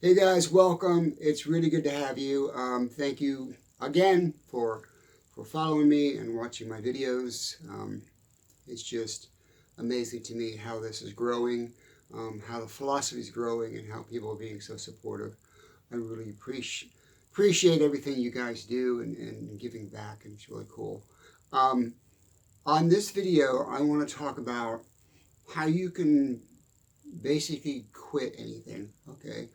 Hey guys, welcome. It's really good to have you. Thank you again for following me and watching my videos. It's just amazing to me how this is growing, how the philosophy is growing, and how people are being so supportive. I really appreciate everything you guys do and giving back, and it's really cool. Um, on this video, I want to talk about how you can basically quit anything. Okay,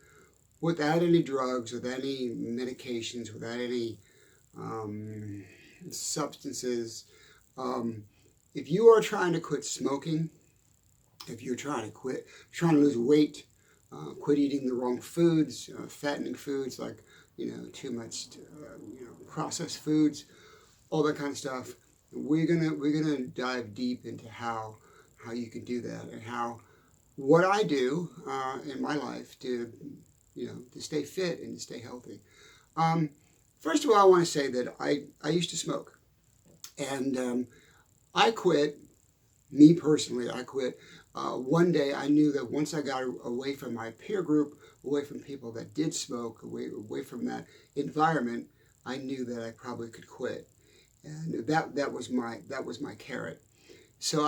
without any drugs, without any medications, without any um, substances. Um, if you are trying to quit smoking, if you're trying to lose weight, quit eating the wrong foods, fattening foods like too much processed foods, all that kind of stuff. We're gonna dive deep into how you can do that and how what I do in my life to to stay fit and to stay healthy. Um, First of all, I want to say that I used to smoke, and I quit. Me personally, I quit. One day, I knew that once I got away from my peer group, away from people that did smoke, away from that environment, I knew that I probably could quit, and that was my carrot. So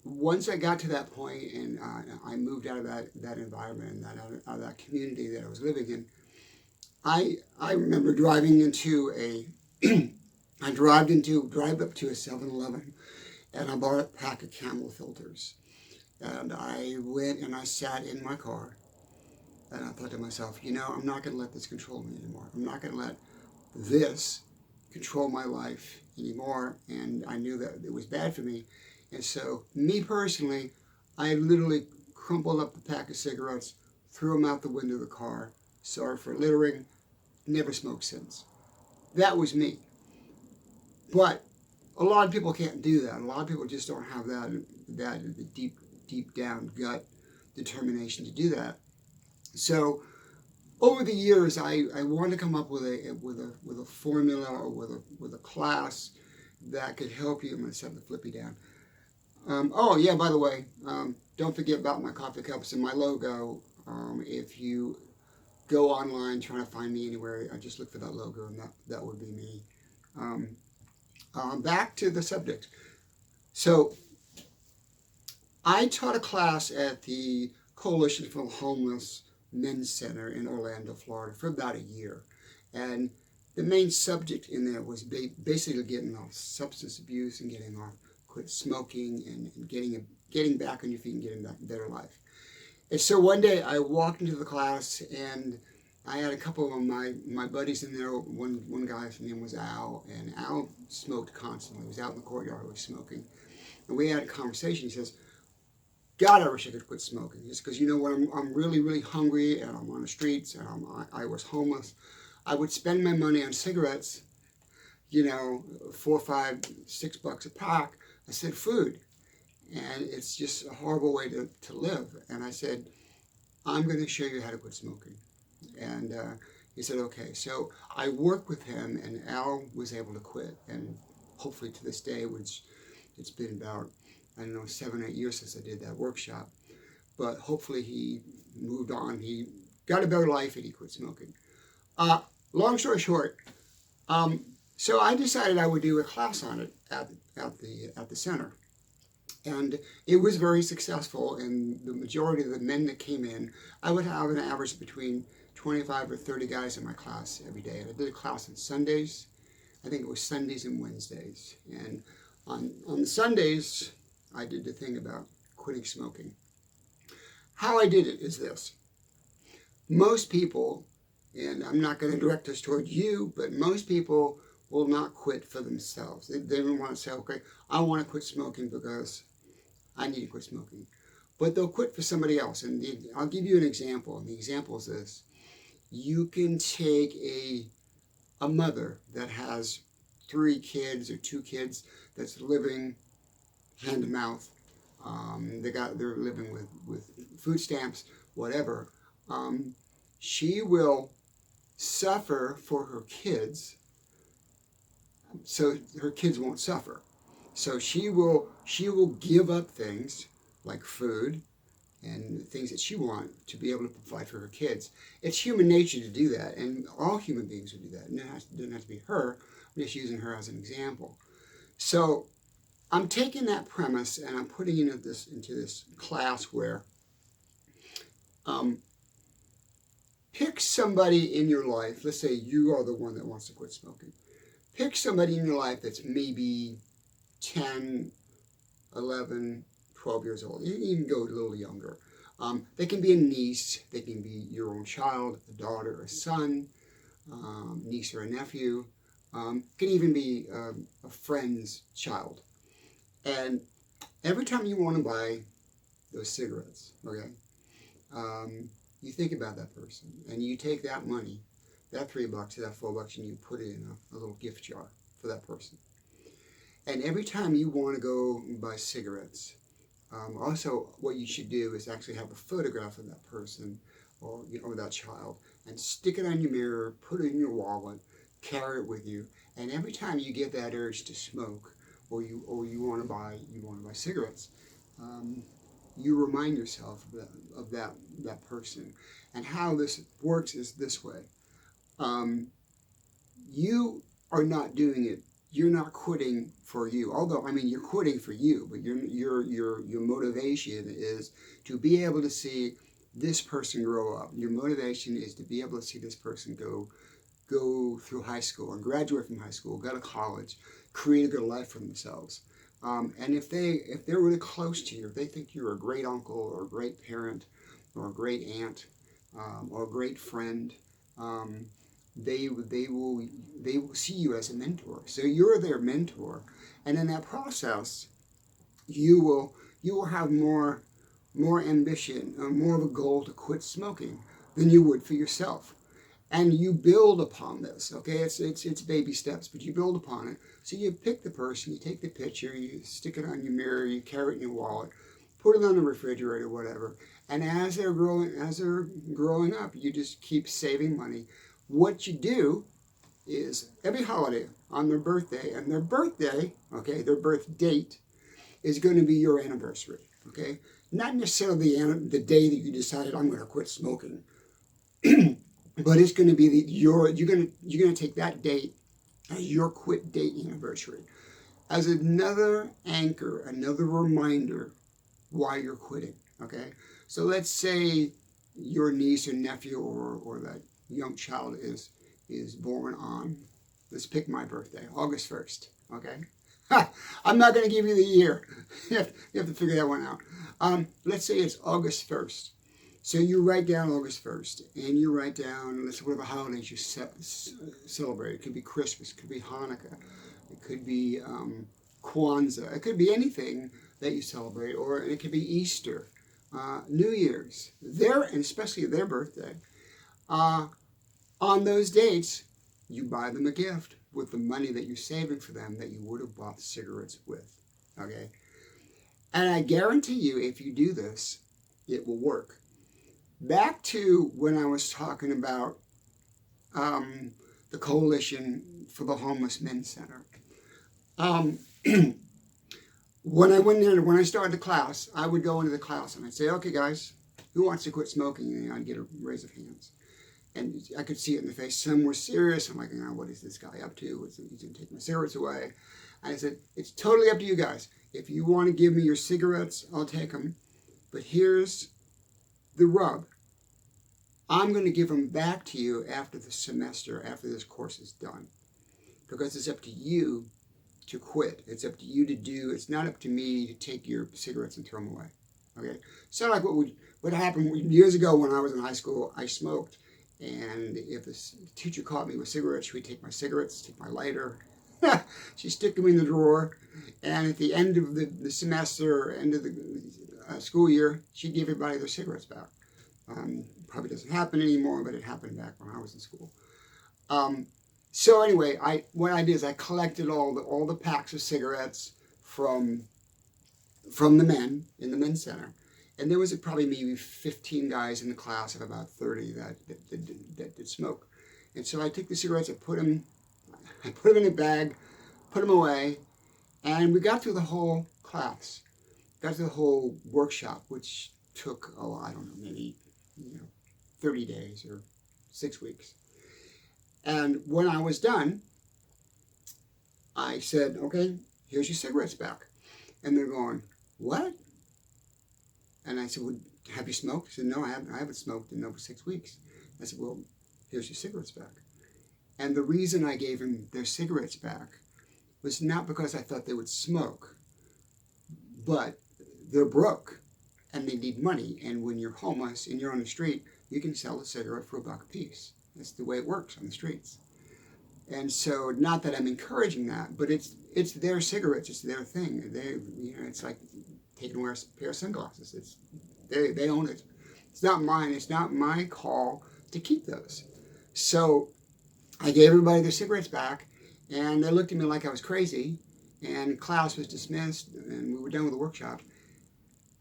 once I got to that point and I moved out of that environment and out of that community that I was living in, I remember driving into a drive up to a 7-Eleven, and I bought a pack of Camel filters, and I went and I sat in my car and I thought to myself, I'm not going to let this control me anymore. I'm not going to let this control my life anymore. And I knew that it was bad for me. And so, me personally, I literally crumpled up the pack of cigarettes, threw them out the window of the car. Sorry for littering. Never smoked since. That was me. But a lot of people can't do that. A lot of people just don't have that deep down gut determination to do that. So over the years, I wanted to come up with a formula or with a class that could help you. I'm going to set the flippy down. Oh yeah, by the way, don't forget about my coffee cups and my logo. If you go online trying to find me anywhere, I just look for that logo, and that would be me. Um, Back to the subject. So I taught a class at the Coalition for Homeless Men's Center in Orlando, Florida, for about a year, and the main subject in there was basically getting off substance abuse and getting off, quit smoking, and getting back on your feet and getting back a better life. And so one day I walked into the class, and I had a couple of my buddies in there. One guy's name was Al, and Al smoked constantly. He was out in the courtyard, always smoking. And we had a conversation. He says, God, I wish I could quit smoking. Just because when I'm really, really hungry and I'm on the streets and I was homeless, I would spend my money on cigarettes, $4, $5, $6 a pack. I said, food. And it's just a horrible way to live. And I said, I'm going to show you how to quit smoking. And he said, okay. So I worked with him, and Al was able to quit. And hopefully to this day, which it's been about, 7 or 8 years since I did that workshop. But hopefully he moved on. He got a better life, and he quit smoking. Long story short, so I decided I would do a class on it at the center. And it was very successful, and the majority of the men that came in, I would have an average between 25 or 30 guys in my class every day. And I did a class on Sundays. I think it was Sundays and Wednesdays. And on the Sundays, I did the thing about quitting smoking. How I did it is this. Most people, and I'm not going to direct this toward you, but most people will not quit for themselves. They don't want to say, okay, I want to quit smoking because I need to quit smoking. But they'll quit for somebody else. And I'll give you an example. And the example is this. You can take a mother that has 3 kids or 2 kids that's living hand to mouth. They're living with food stamps, whatever. She will suffer for her kids, so her kids won't suffer. So she will give up things like food and things that she wants to be able to provide for her kids. It's human nature to do that, and all human beings would do that. And it doesn't have to be her. I'm just using her as an example. So I'm taking that premise and I'm putting it into this class where pick somebody in your life. Let's say you are the one that wants to quit smoking. Pick somebody in your life that's maybe 10, 11, 12 years old. You can even go a little younger. They can be a niece. They can be your own child, a daughter, a son, niece or a nephew. Can even be a friend's child. And every time you want to buy those cigarettes, okay, you think about that person, and you take that money, that $3 or that $4, and you put it in a little gift jar for that person. And every time you want to go buy cigarettes, also what you should do is actually have a photograph of that person or that child, and stick it on your mirror, put it in your wallet, carry it with you, and every time you get that urge to smoke, or you want to buy cigarettes, you remind yourself of that person. And how this works is this way: you are not doing it. You're not quitting for you. Although, I mean, you're quitting for you, but your motivation is to be able to see this person grow up. Your motivation is to be able to see this person go through high school and graduate from high school, go to college, create a good life for themselves. And if they're really close to you, if they think you're a great uncle or a great parent or a great aunt or a great friend, they will see you as a mentor. So you're their mentor, and in that process, you will have more ambition, more of a goal to quit smoking than you would for yourself. And you build upon this, okay? It's baby steps, but you build upon it. So you pick the person, you take the picture, you stick it on your mirror, you carry it in your wallet, put it on the refrigerator, whatever. And as they're growing up, you just keep saving money. What you do is every holiday on their birthday, and their birthday, okay, their birth date is going to be your anniversary, okay? Not necessarily the day that you decided I'm going to quit smoking. But it's going to be you're going to take that date as your quit date anniversary, as another anchor, another reminder why you're quitting. Okay, so let's say your niece or nephew or that young child is born on, let's pick my birthday, August 1st. Okay, I'm not going to give you the year. You have to figure that one out. Let's say it's August 1st. So you write down August 1st, and you write down, let's say, whatever holidays you celebrate. It could be Christmas, it could be Hanukkah, it could be Kwanzaa, it could be anything that you celebrate, or it could be Easter, New Year's, and especially their birthday. On those dates, you buy them a gift with the money that you're saving for them that you would have bought cigarettes with, okay? And I guarantee you, if you do this, it will work. Back to when I was talking about the Coalition for the Homeless Men's Center. When I started the class, I would go into the class and I'd say, okay, guys, who wants to quit smoking? And I'd get a raise of hands. And I could see it in the face. Some were serious. I'm like, what is this guy up to? He's going to take my cigarettes away. And I said, it's totally up to you guys. If you want to give me your cigarettes, I'll take them. But here's the rub. I'm going to give them back to you after the semester, after this course is done. Because it's up to you to quit. It's up to you to do. It's not up to me to take your cigarettes and throw them away. Okay? So like what happened years ago when I was in high school, I smoked. And if the teacher caught me with cigarettes, she would take my cigarettes, take my lighter. She'd stick them in the drawer. And at the end of the semester, end of the school year, she'd give everybody their cigarettes back. Probably doesn't happen anymore, but it happened back when I was in school. So anyway, what I did is I collected all the packs of cigarettes from the men in the men's center, and there was probably maybe 15 guys in the class of about 30 that did smoke. And so I took the cigarettes, I put them in a bag, put them away, and we got through the whole class, got through the whole workshop, which took, oh, I don't know, maybe 30 days or 6 weeks. And when I was done, I said, okay, here's your cigarettes back. And they're going, what? And I said, well, have you smoked? He said, no, I haven't smoked in over 6 weeks. I said, well, here's your cigarettes back. And the reason I gave them their cigarettes back was not because I thought they would smoke, but they're broke and they need money. And when you're homeless and you're on the street, you can sell a cigarette for $1 a piece. That's the way it works on the streets. And so, not that I'm encouraging that, but it's their cigarettes, it's their thing. It's like taking away a pair of sunglasses. They own it. It's not mine. It's not my call to keep those. So I gave everybody their cigarettes back, and they looked at me like I was crazy. And class was dismissed, and we were done with the workshop.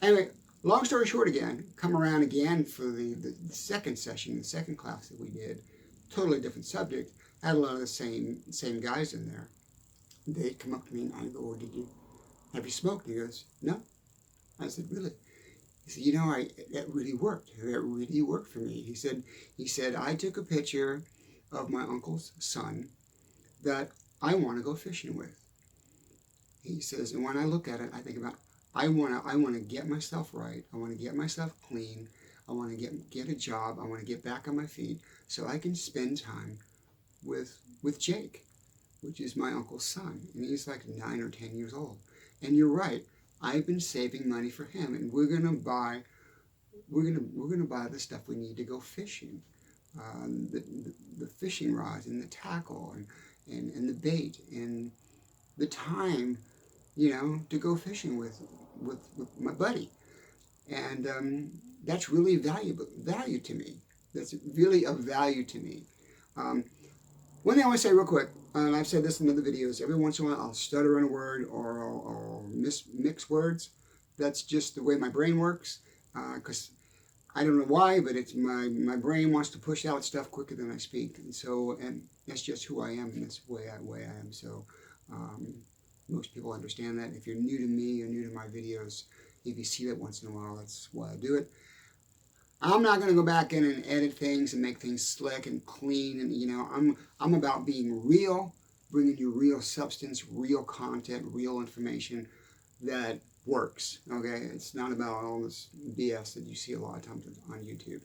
Anyway, long story short, again, come around again for the second session, the second class that we did. Totally different subject. Had a lot of the same guys in there. They'd come up to me and I go, well, have you smoked? He goes, no. I said, really? He said, that really worked. That really worked for me. He said, I took a picture of my uncle's son that I want to go fishing with. He says, and when I look at it, I think about, I want to get myself right. I want to get myself clean. I want to get a job. I want to get back on my feet so I can spend time with Jake, which is my uncle's son, and he's like 9 or 10 years old. And you're right, I've been saving money for him, and we're gonna buy the stuff we need to go fishing, the fishing rods and the tackle and the bait and the time, to go fishing with my buddy, and that's really value to me. That's really of value to me. One thing I want to say real quick, and I've said this in other videos, every once in a while I'll stutter on a word or I'll mix words. That's just the way my brain works, because I don't know why, but it's my brain wants to push out stuff quicker than I speak. And that's just who I am, and that's the way I am. So most people understand that. If you're new to me or new to my videos, if you see that once in a while, that's why I do it. I'm not going to go back in and edit things and make things slick and clean. And, I'm about being real, bringing you real substance, real content, real information that works, okay? It's not about all this BS that you see a lot of times on YouTube.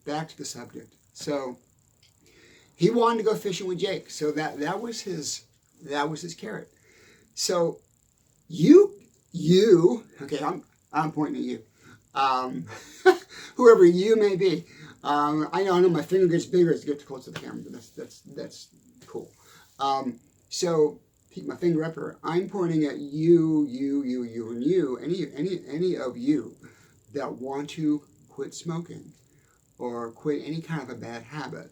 Back to the subject. So, he wanted to go fishing with Jake. So that was his carrot. So, you, okay, I'm pointing at you. Whoever you may be. I know my finger gets bigger as it gets close to the camera, but that's cool. So keep my finger up here. I'm pointing at you, and you. Any of you that want to quit smoking or quit any kind of a bad habit.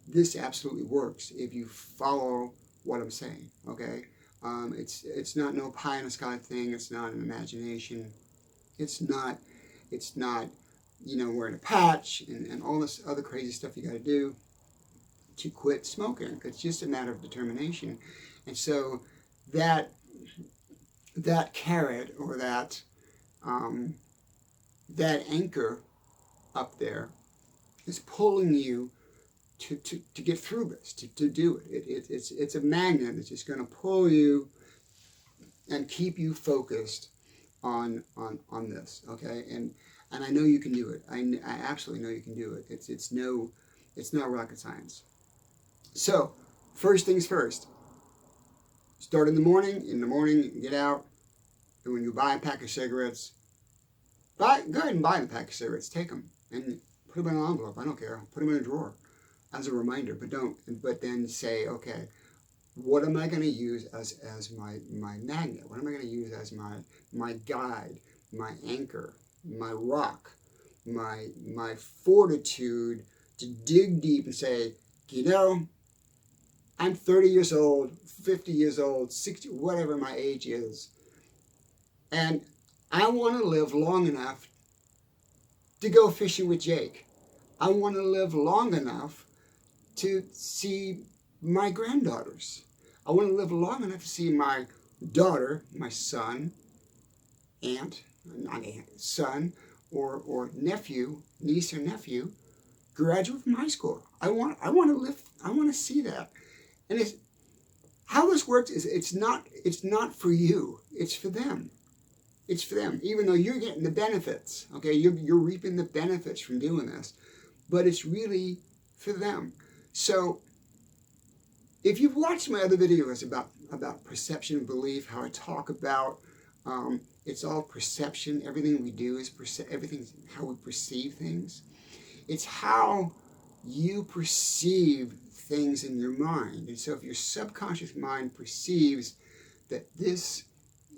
This absolutely works if you follow what I'm saying. Okay, it's not no pie in the sky thing. It's not an imagination. It's not wearing a patch and all this other crazy stuff you got to do to quit smoking. It's just a matter of determination. And so that carrot or that anchor up there is pulling you to get through this, to do it. It's a magnet that's just going to pull you and keep you focused on this, okay? And I know you can do it. I absolutely know you can do it. It's not rocket science. So, first things first. Start in the morning, get out, and when you buy a pack of cigarettes, go ahead and buy a pack of cigarettes, take them, and put them in an envelope, I don't care, put them in a drawer, as a reminder, but then say, okay, what am I going to use as my magnet? What am I going to use as my guide, my anchor, my rock, my fortitude to dig deep and say, I'm 30 years old, 50 years old, 60, whatever my age is, and I want to live long enough to go fishing with Jake. I want to live long enough to see my granddaughters. I want to live long enough to see my daughter, my son, aunt, son or nephew, niece or nephew, graduate from high school. I want to see that. And it's how this works is it's not for you. It's for them. It's for them. Even though you're getting the benefits, okay, you're reaping the benefits from doing this, but it's really for them. So if you've watched my other videos about perception and belief, how I talk about it's all perception. Everything we do is everything's how we perceive things. It's how you perceive things in your mind. And so if your subconscious mind perceives that this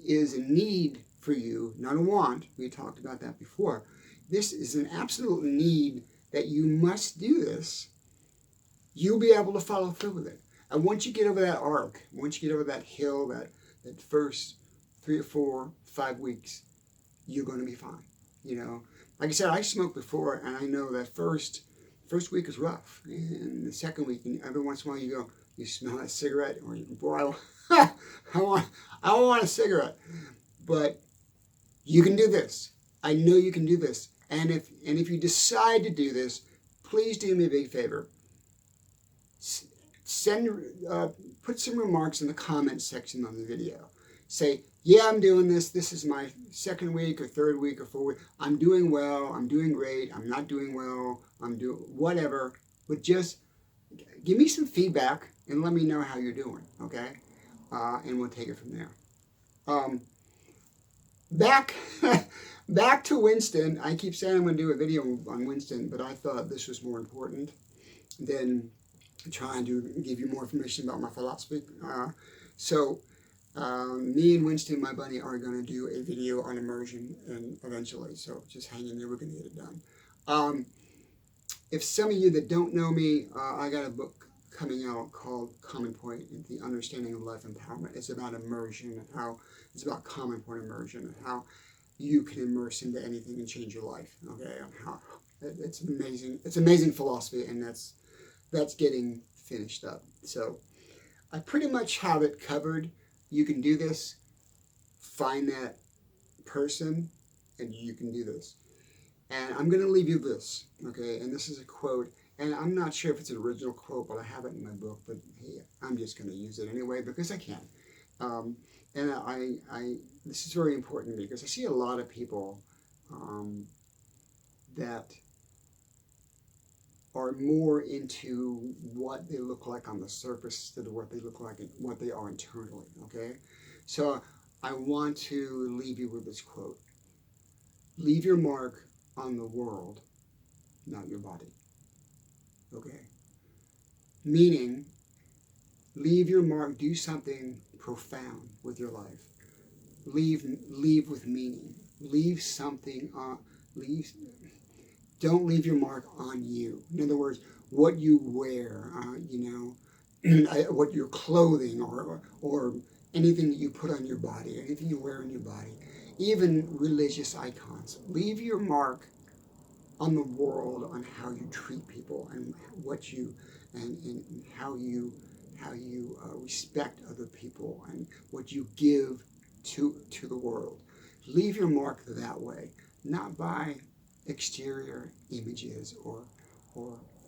is a need for you, not a want, we talked about that before. This is an absolute need that you must do this, you'll be able to follow through with it. And once you get over that arc, once you get over that hill, that first 3 or 4, 5 weeks, you're going to be fine. You know, like I said, I smoked before, and I know that first week is rough, and the second week, and every once in a while you smell that cigarette, or you can, boy, I want a cigarette. But you can do this. I know you can do this. And if you decide to do this, please do me a big favor. Put some remarks in the comment section on the video. Say, yeah, I'm doing this. This is my 2nd week or 3rd week or 4th week. I'm doing well. I'm doing great. I'm not doing well. I'm doing whatever. But just give me some feedback and let me know how you're doing, okay? And we'll take it from there. Back to Winston. I keep saying I'm going to do a video on Winston, but I thought this was more important than trying to give you more information about my philosophy. So me and Winston, my buddy, are going to do a video on immersion and eventually. So just hang in there. We're going to get it done. If some of you that don't know me, I got a book coming out called Common Point, The Understanding of Life Empowerment. It's about immersion and how it's about common point immersion and how you can immerse into anything and change your life. Okay, and how it's amazing. It's amazing philosophy, and that's getting finished up. So I pretty much have it covered. You can do this. Find that person, and you can do this. And I'm going to leave you this, okay? And this is a quote, and I'm not sure if it's an original quote, but I have it in my book. But hey, I'm just going to use it anyway because I can. And this is very important to me because I see a lot of people that are more into what they look like on the surface instead of what they look like and what they are internally, okay? So I want to leave you with this quote. Leave your mark on the world, not your body, okay? Meaning, leave your mark, do something profound with your life. Leave with meaning. Leave something don't leave your mark on you. In other words, what you wear, what your clothing or anything that you put on your body, anything you wear on your body, even religious icons. Leave your mark on the world, on how you treat people and what you and how you respect other people and what you give to the world. Leave your mark that way, not by exterior images or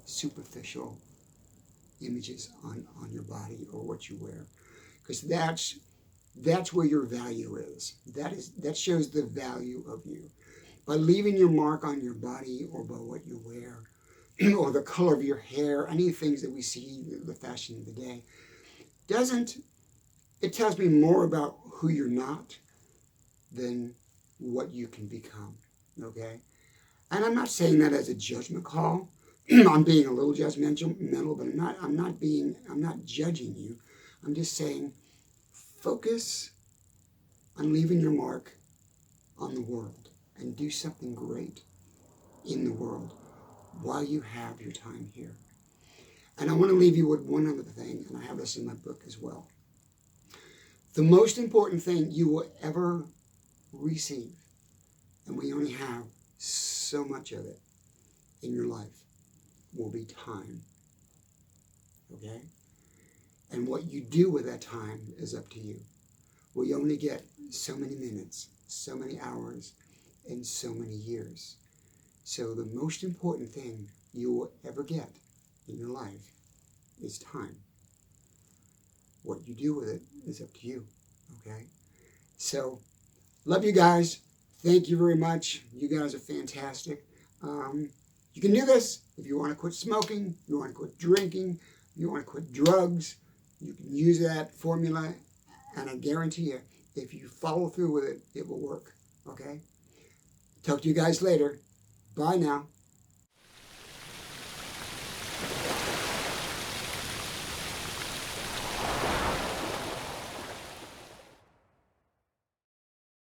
superficial images on your body or what you wear, because that's where your value is. That shows the value of you. By leaving your mark on your body or by what you wear or the color of your hair, any things that we see, the fashion of the day, it tells me more about who you're not than what you can become, okay? And I'm not saying that as a judgment call. I'm being a little judgmental, but I'm not judging you. I'm just saying, focus on leaving your mark on the world and do something great in the world while you have your time here. And I want to leave you with one other thing, and I have this in my book as well. The most important thing you will ever receive, and we only have so much of it in your life, will be time. Okay? And what you do with that time is up to you. We only get so many minutes, so many hours, in so many years. So the most important thing you will ever get in your life is time. What you do with it is up to you, okay? So, love you guys. Thank you very much. You guys are fantastic. You can do this if you want to quit smoking, you want to quit drinking, you want to quit drugs. You can use that formula, and I guarantee you, if you follow through with it, it will work, okay? Talk to you guys later. Bye now.